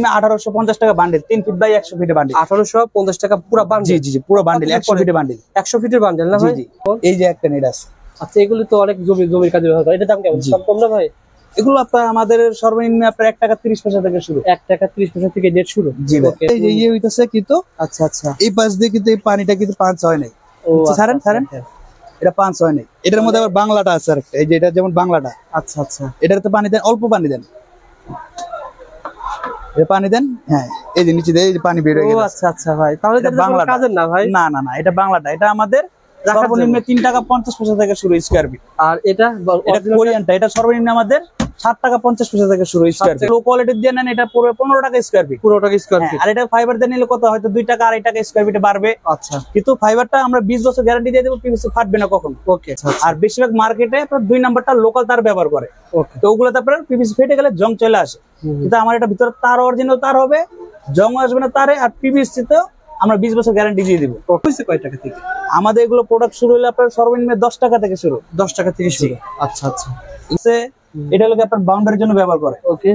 সর্বনিম্ন 1850 টাকা bundle, 3 feet by 100 ফিটের বান্ডিল। 1850 টাকা পুরো বান্ডিল? জি জি জি, পুরো বান্ডিল 100 ফিটের বান্ডিল। 100 ফিটের বান্ডিল না ভাই? জি জি, এই যে একটা নেট আছে। আচ্ছা, এগুলো তো অনেক জমির কাজে ব্যবহার করে, এটা দাম কেমন? কম না ভাই? এগুলো আপনার আমাদের সর্বনিম্ন আপনার 1 টাকা 30 পয়সা থেকে শুরু। 1 টাকা 30 পয়সা থেকে নেট শুরু। জি ভাই, এই যে ইয়ে হইতাছে কিন্তু। আচ্ছা আচ্ছা, এই পাশ দিয়ে কিন্তু এই পানিটা কিন্তু পাঁচ হয় নাই। ছাড়েন ছাড়েন, এটা পাঁচ হয় নাই। এটার মধ্যে আবার বাংলাটা আছে আরেকটা, এই যে এটা যেমন বাংলাটা। আচ্ছা আচ্ছা, এটাতে পানি দেন, অল্প পানি দেন, পানি দেন। হ্যাঁ, এই যে নিচে দিয়ে এই যে পানি বের হয়ে গেছে। আচ্ছা আচ্ছা ভাই, তাহলে এটা বাংলা কাজের না ভাই? না না না, এটা বাংলাটা। এটা আমাদের সর্বনিম্ন 3 টাকা 50 পয়সা থেকে শুরু স্কয়ার ফিট। আর এটা কোরিয়ানটা, এটা সর্বনিম্ন আমাদের 7 টাকা 50 পয়সা থেকে শুরু স্কয়ার ফিট। লো কোয়ালিটি দিয়ে নেন, এটা পুরো 15 টাকা স্কয়ার ফিট। 15 টাকা স্কয়ার ফিট। আর এটা ফাইবার দিয়ে নিলে কত, হয়তো 2 টাকা 2.5 টাকা স্কয়ার ফিটে বাড়বে। আচ্ছা, কিন্তু ফাইবারটা আমরা 20 বছর গ্যারান্টি দিয়ে দেব, পিভিসি ফাটবে না কখনো। ওকে। আর বেশিরভাগ মার্কেটে আপনার 2 নাম্বারটা লোকাল তার ব্যবহার করে। ওকে, তো ওগুলোতে আপনার পিভিসি ফেটে গেলে জং চলে আসে। কিন্তু আমার এটা ভিতরে তার অরিজিনাল তার হবে, জং আসবে না তারে। আর পিভিসি তো আমরা 20 বছর গ্যারান্টি দিয়ে দিব। কয় টাকা থেকে আমাদের এগুলো প্রোডাক্ট শুরু হলে আপনার সর্বনিম্ন 10 টাকা থেকে শুরু। 10 টাকা থেকে শুরু। আচ্ছা আচ্ছা, এটা হলো আপনার বাউন্ডারির জন্য ব্যবহার করে। ওকে,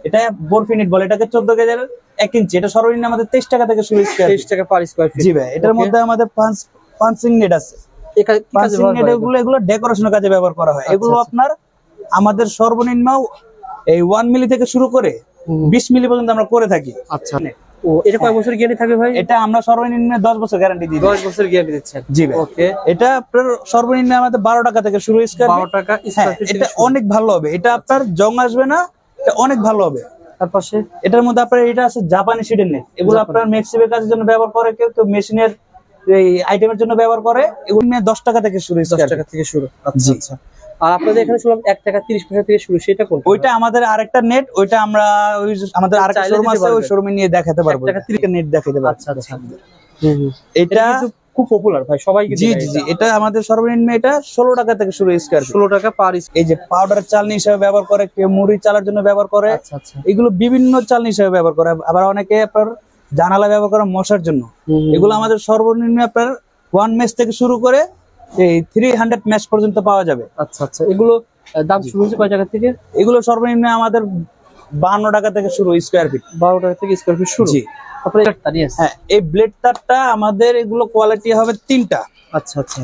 এটা বরফিনিট বলে, এটাকে 14 গেজের 1 ইঞ্চি। এটা সর্বনিম্ন আমাদের 23 টাকা থেকে শুরু। 23 টাকা পার স্কয়ার ফিট। জি ভাই, এটার মধ্যে আমাদের পাঞ্চিং নেট আছে। পাঞ্চিং নেট এগুলো ডেকোরেশনের কাজে ব্যবহার করা হয়। এগুলো আপনার আমাদের সর্বনিম্ন এই 1 মিলি থেকে শুরু করে 20 মিলি পর্যন্ত আমরা করে থাকি। আচ্ছা, ও এটা কয় বছর গ্যারান্টি থাকবে ভাই? এটা আমরা সর্বনিম্ন 10 বছর গ্যারান্টি দিই। 10 বছর গ্যারান্টি দিচ্ছেন? জি ভাই। ওকে, এটা আপনার সর্বনিম্ন আমাদের 12 টাকা থেকে শুরু। 12 টাকা স্কয়ার ফিট। এটা অনেক ভালো হবে, এটা আপনার জং আসবে না, এটা অনেক ভালো হবে। তার পাশে এটার মধ্যে আপনার এটা আছে জাপানি শিটের নেট। এগুলো আপনার মেক্সিমের কাজের জন্য ব্যবহার করে, কেউ কেউ মেশিনের এই আইটেমের জন্য ব্যবহার করে। এগুলো 10 টাকা থেকে শুরু। 10 টাকা থেকে শুরু। আচ্ছা আচ্ছা, আর আপনাদের এখানে শুনলাম 1 টাকা 30 পয়সা থেকে শুরু, সেটা কোনটা? ওইটা আমাদের আরেকটা নেট, ওইটা আমরা ওই আমাদের আরেকটা শোরুম আছে, ওই শোরুমে নিয়ে দেখাতে পারবো। 1 টাকা 30 নেট দেখাতে পারবো। আচ্ছা আচ্ছা, এটা খুব পপুলার ভাই, সবাই জি জি জি। এটা আমাদের সর্বনিম্ন এটা 16 টাকা থেকে শুরু স্কয়ার ফিট। 16 টাকা পার। এই যে পাউডার চালনি হিসেবে ব্যবহার করে, কেউ মুড়ি চালার জন্য ব্যবহার করে। আচ্ছা আচ্ছা, এগুলো বিভিন্ন চালনি হিসেবে ব্যবহার করে। আবার অনেকে আপনার জানালা ব্যবহার করে মশার জন্য। এগুলো আমাদের সর্বনিম্ন আপনার 1 মেশ থেকে শুরু করে এই 300 মেশ পর্যন্ত পাওয়া যাবে। আচ্ছা আচ্ছা, এগুলো দাম শুরু হচ্ছে কয় টাকা থেকে? এগুলো সর্বনিম্ন আমাদের 52 টাকা থেকে শুরু স্কয়ার ফিট। 12 টাকা থেকে স্কয়ার ফিট শুরু। জি। তারপরে হ্যাঁ, এই ব্লেড তারটা আমাদের এগুলো কোয়ালিটি হবে 3টা। আচ্ছা আচ্ছা,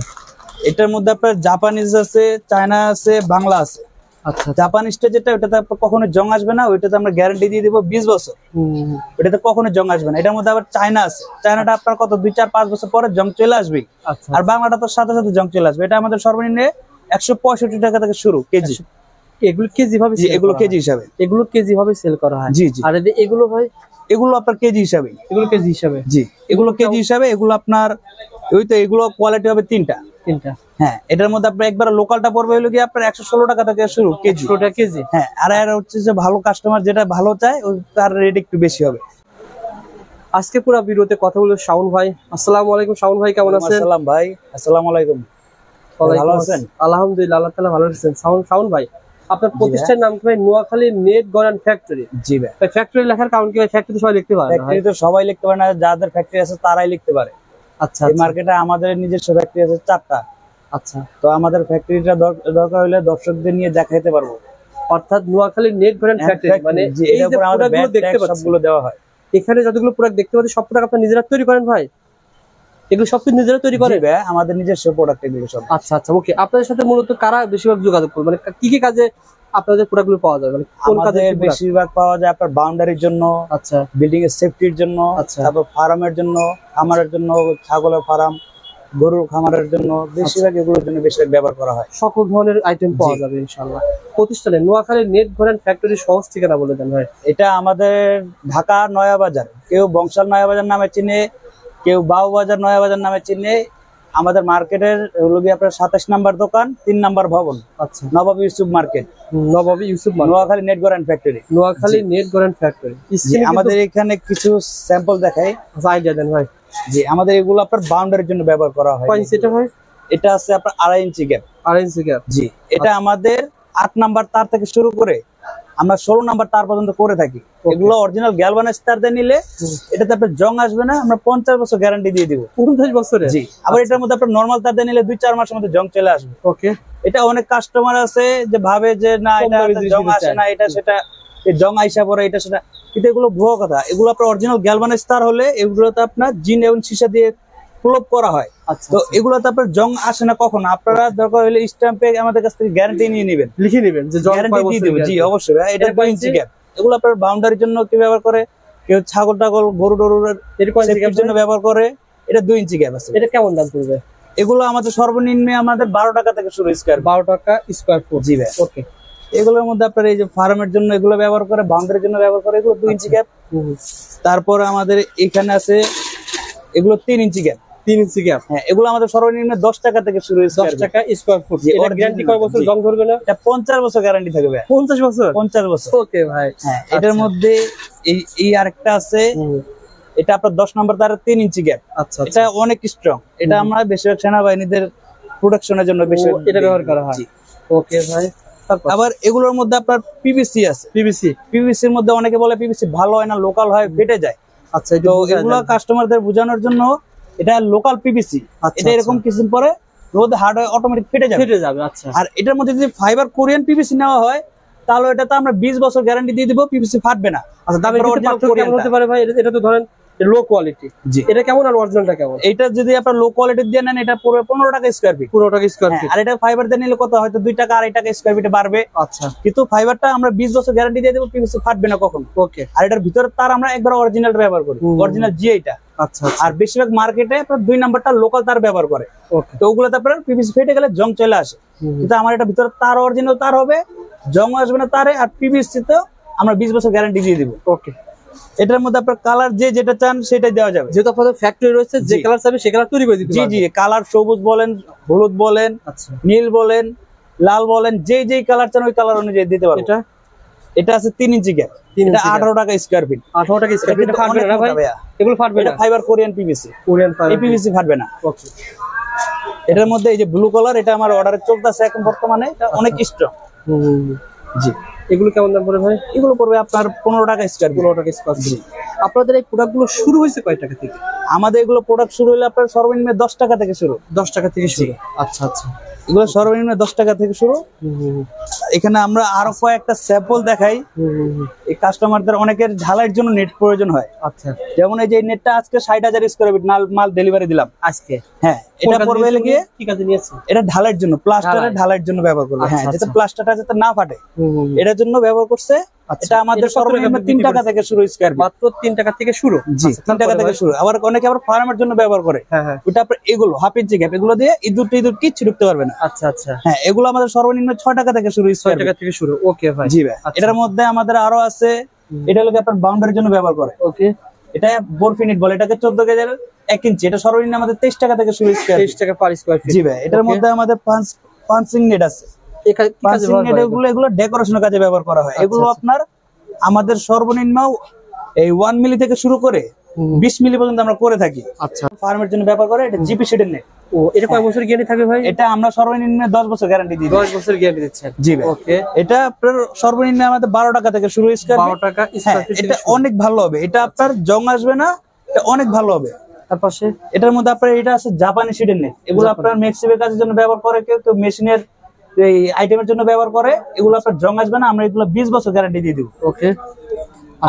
এটার মধ্যে আপনার জাপানিজ আছে, চায়না আছে, বাংলা আছে। আচ্ছা, জাপানিজটা যেটা, ওটাতে আপনার কখনো জং আসবে না, ওইটাতে আমরা গ্যারান্টি দিয়ে দিব 20 বছর। ওটাতে কখনো জং আসবে না। এটার মধ্যে আবার চায়না আছে, চায়নাটা আপনার কত 2, 4, 5 বছর পরে জং চলে আসবে। আর বাংলাটা তো সাথে সাথে জং চলে আসবে। এটা আমাদের সর্বনিম্ন 165 টাকা থেকে শুরু কেজি। এগুলো কেজি ভাবে? এগুলো কেজি হিসাবে। এগুলো কেজি ভাবে সেল করা হয়? জি জি। আর এগুলো ভাই? এগুলো আপনার কেজি হিসাবে। এগুলো কেজি হিসাবে? জি, এগুলো কেজি হিসাবে। এগুলো আপনার ওই তো, এগুলো কোয়ালিটি হবে 3টা। হ্যাঁ, এটার মধ্যে আপনার একবার লোকালটা পড়বে হলো কি আপনার 116 টাকা থেকে শুরু কেজি। 100 টাকা কেজি। হ্যাঁ, আর এর হচ্ছে যে ভালো কাস্টমার যেটা ভালো চায়, ওই তার রেট একটু বেশি হবে। আজকে পুরো ভিডিওতে কথা বলবো শাওন ভাই। আসসালামু আলাইকুম শাওন ভাই, কেমন আছেন? আসসালাম ভাই, আসসালামু আলাইকুম। ভালো আছেন? আলহামদুলিল্লাহ, আল্লাহ তাআলা ভালো রাখছেন। শাওন ভাই, আপনার প্রতিষ্ঠানের নাম কি ভাই? নোয়াখালী নেট গড়ান ফ্যাক্টরি। জি ভাই। ফ্যাক্টরি লেখার কারণ কি ভাই? ফ্যাক্টরি সবাই লিখতে পারে না? ফ্যাক্টরি তো সবাই লিখতে পারে না, যাদের ফ্যাক্টরি আছে তারাই লিখতে পারে। আচ্ছা, এই মার্কেটে আমাদের নিজস্ব ফ্যাক্টরি আছে 4টা। আচ্ছা, তো আমাদের ফ্যাক্টরিটা দরকার হলে দর্শকদের নিয়ে দেখাইতে পারবো। অর্থাৎ নোয়াখালী নেট গড়ান ফ্যাক্টরি মানে এই যে প্রোডাক্টগুলো দেখতে পাচ্ছেন, সবগুলো দেওয়া হয় এখানে। যতগুলো প্রোডাক্ট দেখতে পাচ্ছেন সব প্রোডাক্ট আপনারা নিজেরা তৈরি করেন ভাই? এগুলো সব কিছু নিজেরা তৈরি করেন? আমাদের নিজস্ব প্রোডাক্ট এগুলো সব। আচ্ছা আচ্ছা, ওকে। আপনাদের সাথে মূলত কারা বেশিরভাগ যোগাযোগ করে, মানে কি কি কাজে আপনাদের প্রোডাক্টগুলো পাওয়া যায়? মানে কোন কাজে বেশিরভাগ পাওয়া যায়? আপনার বাউন্ডারির জন্য, আচ্ছা, বিল্ডিং এর সেফটির জন্য, তারপর ফার্মের জন্য, খামারের জন্য, ছাগলের ফার্ম, গরুর খামারের জন্য, বেশিরভাগ এগুলোর জন্য বেশিরভাগ ব্যবহার করা হয়। সকল ধরনের আইটেম পাওয়া যাবে ইনশাআল্লাহ। প্রতিষ্ঠানে নোয়াখালী নেট গড়ান ফ্যাক্টরি সহজ ঠিকানা বলে দেন ভাই। এটা আমাদের ঢাকা নয়াবাজার, কেউ বংশাল নয়াবাজার নামে চিনে, কেউ বাউবাজার নয়াবাজার নামে চিনে। আমাদের মার্কেটের হলো কি আপনার 27 নাম্বার দোকান, 3 নাম্বার ভবন। আচ্ছা, Nawabi Yusuf market. Nawabi Yusuf market, Noakhali net গড়ান ফ্যাক্টরি। নোয়াখালী নেট গড়ান ফ্যাক্টরি। আমাদের এখানে কিছু স্যাম্পল দেখাই, আইডিয়া দেন ভাই। জি, আমাদের এগুলো আপনার বাউন্ডারির জন্য ব্যবহার করা হয়। কয় ইঞ্চি এটা ভাই? এটা আছে আপনার 2.5 ইঞ্চি গ্যাপ। 2.5 ইঞ্চি গ্যাপ। জি, এটা আমাদের 8 নাম্বার তার থেকে শুরু করে আমরা 16 নাম্বার তার পর্যন্ত করে থাকি। এগুলো অরিজিনাল গ্যালভানাইজ তার দিয়ে নিলে এটাতে আপনার জং আসবে না, আমরা 50 বছর গ্যারান্টি দিয়ে দিব। 50 বছরে? জি। আবার এটার মধ্যে আপনার নরমাল তার দিয়ে নিলে 2-4 মাসের মধ্যে জং চলে আসবে। ওকে। এটা অনেক কাস্টমার আছে যে ভাবে যে না এটা জং আসে না, এটা সেটা জং আইসা পড়ে, এটা সেটা। কিন্তু এগুলো ভুয়া কথা। এগুলো আপনার অরিজিনাল গ্যালভানাইজ তার হলে এগুলোতে আপনার জিন এবং সীসা দিয়ে প্রলোভ করা হয়। আচ্ছা, তো এগুলোতে আপনার জং আসে না কখনো। আপনারা দরকার হলে স্ট্যাম্পে আমাদের কাছ থেকে গ্যারান্টি নিয়ে নেবেন, লিখে নেবেন যে গ্যারান্টি দিয়ে দেবো। জি অবশ্যই ভাই। এটা 2 ইঞ্চি গ্যাপ। এগুলো আপনার বাউন্ডারির জন্য কেউ ব্যবহার করে, কেউ ছাগল টাগল গরু টরুর সেফটির জন্য ব্যবহার করে। এটা 2 ইঞ্চি গ্যাপ আছে। এটা কেমন দাম পড়বে? এগুলো আমাদের সর্বনিম্ন আমাদের 12 টাকা থেকে শুরু স্কয়ার। 12 টাকা স্কয়ার ফুট। জি ভাই। ওকে। এগুলোর মধ্যে আপনার এই যে ফার্মের জন্য এগুলো ব্যবহার করে, বাউন্ডারির জন্য ব্যবহার করে, এগুলো 2 ইঞ্চি গ্যাপ। তারপর আমাদের এখানে আছে এগুলো 3 ইঞ্চি গ্যাপ। 3 ইঞ্চি গ্যাপ। হ্যাঁ, এগুলো আমাদের সর্বনিম্ন 10 টাকা থেকে শুরু। 10 টাকা স্কয়ার ফুট। এর গ্যারান্টি কয় বছর জং ধরবে না? এটা 50 বছর গ্যারান্টি থাকবে ভাই। 50 বছর? 50 বছর। ওকে ভাই। হ্যাঁ, এটার মধ্যে এই আরেকটা আছে, এটা আপনার 10 নম্বর তার 3 ইঞ্চি গ্যাপ। আচ্ছা, এটা অনেক স্ট্রং। এটা আমরা বেশিরভাগ সেনাবাহিনীদের প্রোটেকশনের জন্য বেশি এটা ব্যবহার করা হয়। ওকে ভাই। আবার এগুলোর মধ্যে আপনার পিভিসি আছে। পিভিসির মধ্যে অনেকে বলে পিভিসি ভালো হয় না, লোকাল হয়, ফেটে যায়। আচ্ছা, তো এগুলো কাস্টমারদের বোঝানোর জন্য এটা লোকাল পিভিসি। এটা এরকম কিছুদিন পরে রোদে হার্ড হয়ে অটোমেটিক ফেটে যাবে। আচ্ছা। আর এটার মধ্যে যদি ফাইবার কোরিয়ান পিভিসি নেওয়া হয় তাহলে এটাতে আমরা 20 বছর গ্যারান্টি দিয়ে দিব, পিভিসি ফাটবে না। আচ্ছা, দামের পার্থক্য কেমন হতে পারে ভাই? এটা তো ধরেন লো কোয়ালিটি। জি। এটা কেমন আর অরিজিনালটা কেমন? এটা যদি আপনারা লো কোয়ালিটি দিয়ে নেন এটা পড়বে 15 টাকা স্কয়ার ফিট। 15 টাকা স্কয়ার ফিট। আর এটা ফাইবার দিয়ে নিলে কত হয়তো 2 টাকা 2.5 টাকা স্কয়ার ফিটে বাড়বে। আচ্ছা। কিন্তু ফাইবারটা আমরা 20 বছর গ্যারান্টি দিয়ে দেব, পিভিসি ফাটবে না কখনো। ওকে। আর এটার ভিতরে তার আমরা একবার অরিজিনাল ব্যবহার করি, অরিজিনাল জি এটা। আচ্ছা। আর বেশিরভাগ মার্কেটে আপনার 2 নাম্বারটা লোকাল তার ব্যবহার করে। ওকে। তো ওগুলোতে আপনার পিভিসি ফেটে গেলে জং চলে আসে। কিন্তু আমার এটা ভিতরে তার অরিজিনাল তার হবে, জং আসবে না তারে। আর পিভিসি তো আমরা 20 বছর গ্যারান্টি দিয়ে দিব। ওকে। এটার মধ্যে আপনার কালার যেটা চান সেটাই দেওয়া যাবে। যেহেতু আপনাদের ফ্যাক্টরি রয়েছে, যে কালার চাইবে সে কালার তৈরি করে দিতে জি পারবেন। জি, কালার সবুজ বলেন, হলুদ বলেন, আচ্ছা, নীল বলেন, লাল বলেন, যেই কালার চান ওই কালার অনুযায়ী দিতে পারবেন। এটা আছে 3 ইঞ্চি গ্যাপ। এটা 18 টাকা স্কয়ার ফিট। 18 টাকা স্কয়ার ফিট। ফাটবে না ভাই? এগুলো ফাটবে না? এটা fibre Korean PVC. Korean fibre. এই পিভিসি ফাটবে না। ওকে। এটার মধ্যে এই যে ব্লু কালার, এটা আমার অর্ডারে চলতেছে এখন বর্তমানে। এটা অনেক স্ট্রং। জি। এগুলো কেমন দাম পড়ে ভাই? এগুলো পড়বে আপনার 15 টাকা স্কয়ার ফিট। 15 টাকা স্কয়ার ফিট। আপনাদের এই প্রোডাক্টগুলো শুরু হয়েছে কয় টাকা থেকে? আমাদের এগুলো প্রোডাক্ট শুরু হলে আপনার সর্বনিম্ন 10 টাকা থেকে শুরু। 10 টাকা থেকে শুরু। আচ্ছা আচ্ছা। এগুলো সর্বনিম্ন 10 টাকা থেকে শুরু। এখানে আমরা আরো কয়েকটা স্যাম্পল দেখাই। এই কাস্টমারদের অনেকের ঢালাইয়ের জন্য নেট প্রয়োজন হয়। আচ্ছা। যেমন এই যে নেটটা আজকে 60,000 স্কয়ার ফিট মাল ডেলিভারি দিলাম আজকে। হ্যাঁ, এটা পড়বে গিয়ে কি কাজে নিয়েছে? এটা ঢালাইয়ের জন্য, প্লাস্টারের ঢালাইয়ের জন্য ব্যবহার করবে। হ্যাঁ, যাতে প্লাস্টারটা যাতে না ফাটে এটার জন্য ব্যবহার করছে। এটা আমাদের সর্বনিম্ন 3 টাকা থেকে শুরু স্কয়ার ফিট। মাত্র 3 টাকা থেকে শুরু। জি, 3 টাকা থেকে শুরু। আবার অনেকে আবার ফার্মের জন্য ব্যবহার করে। হ্যাঁ। ওটা আপনার এগুলো হাফ ইঞ্চি গ্যাপ, এগুলো দিয়ে ইঁদুর কিচ্ছু ঢুকতে পারবে না। আচ্ছা আচ্ছা। হ্যাঁ, এগুলো আমাদের সর্বনিম্ন 6 টাকা থেকে শুরু। 6 টাকা থেকে শুরু। ওকে ভাই। জি ভাই। এটার মধ্যে আমাদের আরো আছে। এটা হলো আপনার বাউন্ডারির জন্য ব্যবহার করে। ওকে। এটা বরফিনিট বলে, এটাকে 14 গেজের 1 ইঞ্চি। এটা সর্বনিম্ন আমাদের 23 টাকা থেকে শুরু। 23 টাকা পার স্কয়ার ফিট। জি ভাই। এটার মধ্যে আমাদের পাঞ্চিং নেট আছে। পাঞ্চিং নেট এগুলো ডেকোরেশনের কাজে ব্যবহার করা হয়। এগুলো আপনার আমাদের সর্বনিম্ন এই 1 মিলি থেকে শুরু করে 20 মিলি পর্যন্ত আমরা করে থাকি। আচ্ছা। ফার্মের জন্য ব্যবহার করে। এটা জিপি শেডের নেট। ও, এটা কয় বছর গ্যারান্টি থাকবে ভাই? এটা আমরা সর্বনিম্ন 10 বছর গ্যারান্টি দিই। 10 বছর গ্যারান্টি দিচ্ছেন? জি ভাই। ওকে। এটা আপনার সর্বনিম্ন আমাদের 12 টাকা থেকে শুরু। 12 টাকা স্কয়ার ফিট। এটা অনেক ভালো হবে। এটা আপনার জং আসবে না, এটা অনেক ভালো হবে। তার পাশে এটার মধ্যে আপনার এটা আছে জাপানি শেডের নেট। এগুলো আপনার মেক্সিবের কাজের জন্য ব্যবহার করে, কেউ মেশিনের এই আইটেমের জন্য ব্যবহার করে। এগুলো আপনার জং আসবে না, আমরা এগুলো 20 বছর গ্যারান্টি দিয়ে দিব। ওকে।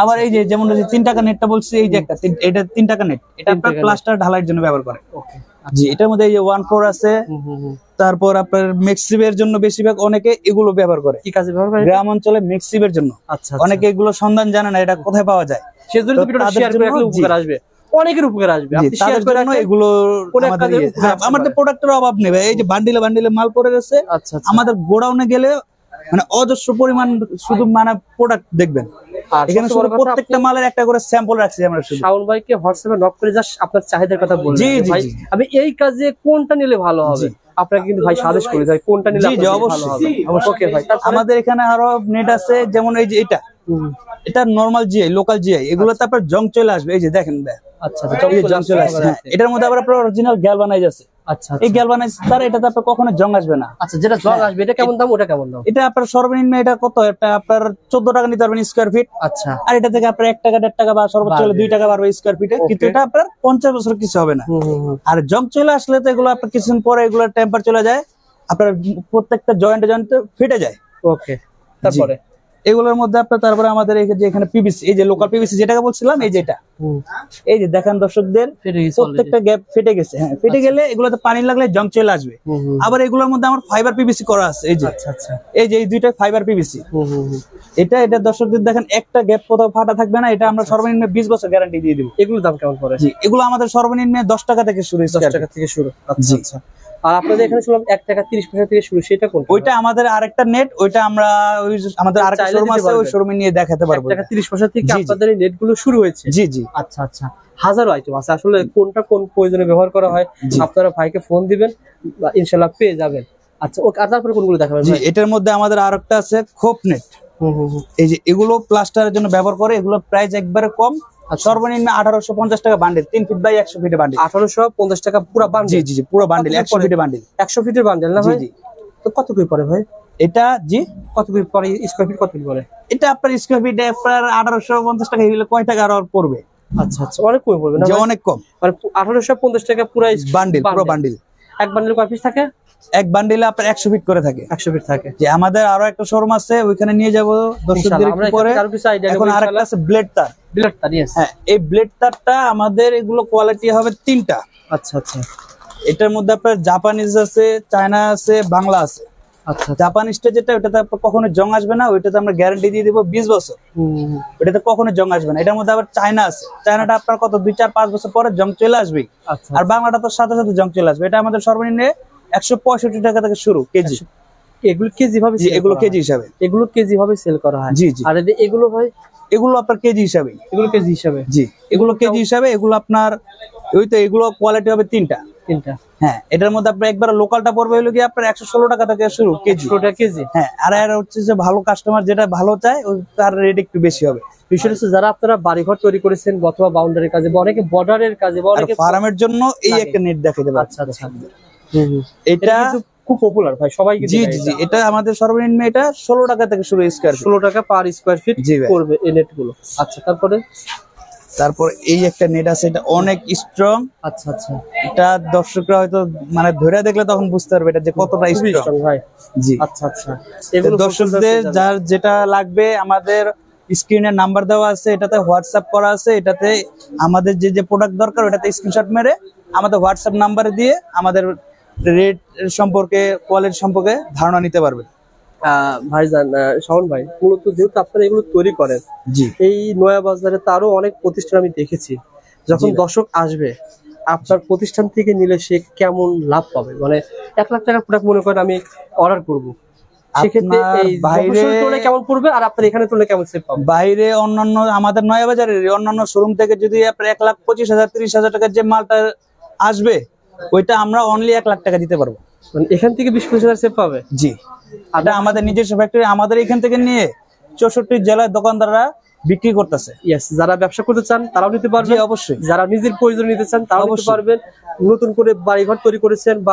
আবার এই যে যেমন 3 টাকা নেটটা বলছি, এই যে একটা এটা 3 টাকা নেট, এটা আপনার প্লাস্টার ঢালাইয়ের জন্য ব্যবহার করে। ওকে। জি। এটার মধ্যে এই যে 14 আছে। তারপর আপনার মেক্সিবের জন্য বেশিরভাগ অনেকে এগুলো ব্যবহার করে। কি কাজে ব্যবহার করে? গ্রাম অঞ্চলে মেক্সিবের জন্য। আচ্ছা। অনেকে এগুলো সন্ধান জানে না এটা কোথায় পাওয়া যায়। সেজন্য ভিডিওটা শেয়ার করে রাখলে উপকার আসবে, অনেকের উপকার আসবে। আপনি শেয়ার করে রাখলে এগুলো আমাদের প্রোডাক্টের অভাব নেই। এই যে বান্ডিলে বান্ডিলে মাল পড়ে গেছে। আচ্ছা। আমাদের গোডাউনে গেলে মানে অজস্র পরিমাণ শুধু মানে প্রোডাক্ট দেখবেন। এখানে শুধু প্রত্যেকটা মালের একটা করে স্যাম্পল রাখছি আমরা। শুধু শাওন ভাইকে হোয়াটসঅ্যাপে নক করে জাস্ট আপনার চাহিদার কথা বলবেন। জি জি। ভাই আমি এই কাজে কোনটা নিলে ভালো হবে, আপনাকে কিন্তু ভাই সাজেস্ট করে দেয় কোনটা নিলে ভালো হবে। ওকে ভাই। আমাদের এখানে আরো নেট আছে, যেমন এই যে এটা নরমাল জিআই, লোকাল জিআই। এগুলোতে আপনার জং চলে আসবে। এই যে দেখেন ভাই। আচ্ছা। জং চলে আসছে। এটার মধ্যে আবার আপনার অরিজিনাল গ্যালভানাইজ আছে। আচ্ছা। এই গ্যালভানাইজ তার এটাতে আপনার কখনো জং আসবে না। আচ্ছা, যেটা জং আসবে এটা কেমন দাম, ওটা কেমন দাম? এটা আপনার সর্বনিম্ন এটা কত, এটা আপনার 14 টাকা নিতে পারবেন স্কয়ার ফিট। আচ্ছা। আর এটা থেকে আপনার 1 টাকা 1.5 টাকা বা সর্বোচ্চ 2 টাকা বাড়বে স্কয়ার ফিটে। কিন্তু এটা আপনার 50 বছর কিছু হবে না। আর জং চলে আসলে তো এগুলো আপনার কিছুদিন পরে এগুলো টেম্পার চলে যায়, আপনার প্রত্যেকটা জয়েন্টে ফেটে যায়। ওকে। তারপরে এগুলোর মধ্যে আপনার তারপরে আমাদের এই যে এখানে পিভিসি, এই যে লোকাল পিভিসি যেটাকে বলছিলাম, এই যেটা, এই যে দেখেন দর্শকদের প্রত্যেকটা গ্যাপ ফেটে গেছে। হ্যাঁ, ফেটে গেলে এগুলোতে পানি লাগলে জং চলে আসবে। আবার এগুলোর মধ্যে আমার ফাইবার পিভিসি করা আছে, এই যে এই যে এই দুইটা ফাইবার পিভিসি। এটা দর্শকদের দেখেন একটা গ্যাপ কোথাও ফাটা থাকবে না। এটা আমরা সর্বনিম্ন 20 বছর গ্যারান্টি দিয়ে দিব। এগুলোর দাম কেমন পড়ে? জি, এগুলো আমাদের সর্বনিম্ন 10 টাকা থেকে শুরু। 10 টাকা থেকে শুরু। আচ্ছা আচ্ছা। আর আপনাদের এখানে শুনলাম 1 টাকা 30 পয়সা থেকে শুরু, সেটা কোনটা? ওইটা আমাদের আরেকটা নেট, ওইটা আমরা ওই আমাদের আরেকটা শোরুম আছে, ওই শোরুমে নিয়ে দেখাতে পারবো। 1 টাকা 30 পয়সা থেকে আপনাদের এই নেট গুলো শুরু হয়েছে? জি জি। আচ্ছা আচ্ছা। হাজারো আইটেম আছে, আসলে কোনটা কোন প্রয়োজনে ব্যবহার করা হয় আপনারা ভাইকে ফোন দিবেন, ইনশাআল্লাহ পেয়ে যাবেন। আচ্ছা, ওকে। আর তারপরে কোনগুলো দেখাবেন ভাই? এটার মধ্যে আমাদের আরেকটা আছে খোপ নেট। এই যে এগুলো প্লাস্টারের জন্য ব্যবহার করে, এগুলো প্রাইস একবারে কম, সর্বনিম্ন 1850 টাকা বান্ডেল, 3 ফিট বাই 100 ফিটের বান্ডেল। 1850 টাকা পুরো বান্ডেল? জি জি জি, পুরো বান্ডেল 100 ফিটের বান্ডেল। 100 ফিটের বান্ডেল না ভাই? জি জি। তো কত করে পড়ে ভাই এটা? জি, কত করে পড়ে? স্কয়ার ফিট কত করে পড়ে এটা? আপনার স্কয়ার ফিট আপনার 1850 টাকা, এগুলো কয় টাকা আর পড়বে? আচ্ছা আচ্ছা, অনেক কম পড়বে না? যে অনেক কম, মানে 1850 টাকা পুরো বান্ডেল, পুরো বান্ডেল। এক বান্ডেল কয় পিস থাকে? এক বান্ডেলে আপনার 100 ফিট করে থাকে। 100 ফিট থাকে। যে আমাদের আরো একটা শোরুম আছে, ওইখানে নিয়ে যাব দর্শকদের পরে। এখন আরেকটা আছে ব্লেড তার। ব্লেড তার, यस। হ্যাঁ, এই ব্লেড তারটা আমাদের এগুলো কোয়ালিটি হবে 3টা। আচ্ছা আচ্ছা। এটার মধ্যে আপনার জাপানিজ আছে, চায়না আছে, বাংলা আছে। আচ্ছা, জাপানিজটা যেটা, ওটাতে আপনার কখনো জং আসবে না, ওইটাতে আমরা গ্যারান্টি দিয়ে দিব 20 বছর। ওটাতে কখনো জং আসবে না। এটার মধ্যে আবার চায়না আছে, চায়নাটা আপনার কত 2-4-5 বছর পরে জং চলে আসবে। আর বাংলাটা তো সাথে সাথে জং চলে আসবে। এটা আমাদের সর্বনিম্ন 165 টাকা থেকে শুরু কেজি। এগুলো কেজি ভাবে? এগুলো কেজি হিসাবে। এগুলো কেজি ভাবে সেল করা হয়? জি জি। আর এগুলো ভাই? এগুলো আপনার কেজি হিসাবে। এগুলো কেজি হিসাবে? জি, এগুলো কেজি হিসাবে। এগুলো আপনার ওই তো, এগুলো কোয়ালিটি হবে 3টা। হ্যাঁ, এটার মধ্যে আপনার একবার লোকালটা পড়বে হলো কি আপনার 116 টাকা থেকে শুরু কেজি। 100 টাকা কেজি? হ্যাঁ। আর হচ্ছে যে ভালো কাস্টমার যেটা ভালো চায়, ওই তার রেট একটু বেশি হবে। বিষয়টা হচ্ছে যারা আপনারা বাড়িঘর তৈরি করেছেন অথবা বাউন্ডারির কাজে বা অনেকে বর্ডারের কাজে বা অনেকে ফার্মের জন্য এই একটা নেট দেখাতে পারে। আচ্ছা আচ্ছা। এটা খুব পপুলার ভাই, সবাই। জি জি জি। এটা আমাদের সর্বনিম্ন এটা 16 টাকা থেকে শুরু স্কয়ার ফিট। 16 টাকা পার স্কয়ার ফিট পড়বে এই নেট গুলো। আচ্ছা, তারপর এই একটা নেট আছে, এটা অনেক স্ট্রং। আচ্ছা আচ্ছা। এটা দর্শকরা হয়তো মানে ধরে দেখলে তখন বুঝতে পারবে এটা যে কতটা স্ট্রং ভাই। জি। আচ্ছা আচ্ছা। এগুলো দর্শকদের যার যেটা লাগবে, আমাদের স্ক্রিনে নাম্বার দেওয়া আছে, এটাতে হোয়াটসঅ্যাপ করা আছে। এটাতে আমাদের যে যে প্রোডাক্ট দরকার, ওটাতে স্ক্রিনশট মেরে আমাদের হোয়াটসঅ্যাপ নাম্বারে দিয়ে আমাদের রেট সম্পর্কে, কোয়ালিটি সম্পর্কে ধারণা নিতে পারবে। ভাইজান, শাওন ভাই, মূলত যেহেতু আপনারা এগুলো তৈরি করেন, জি, এই নয়া বাজারে তারও অনেক প্রতিষ্ঠান আমি দেখেছি। যখন দর্শক আসবে আপনার প্রতিষ্ঠান থেকে নিলে সে কেমন লাভ পাবে? মানে 1 লাখ টাকার প্রোডাক্ট মনে করেন আমি অর্ডার করবো, সেক্ষেত্রে এই বাইরে কেমন পড়বে আর আপনার এখানে তুললে কেমন সেভ পাবেন? বাইরে অন্যান্য আমাদের নয়া বাজারের অন্যান্য শোরুম থেকে যদি আপনার 1,25,000 30,000 টাকার যে মালটা আসবে, ওইটা আমরা অনলি 1 লাখ টাকা দিতে পারবো। মানে এখান থেকে 20-25,000 সেভ পাবে? জি। এটা আমাদের নিজস্ব ফ্যাক্টরি, আমাদের এখান থেকে নিয়ে 64 জেলার দোকানদাররা বিক্রি করতেছে। ইয়েস, যারা ব্যবসা করতে চান তারাও নিতে পারবেন। অবশ্যই। যারা নিজের প্রয়োজন নিতে চান তারাও নিতে পারবেন। নতুন করে বাড়িঘর তৈরি করেছেন বা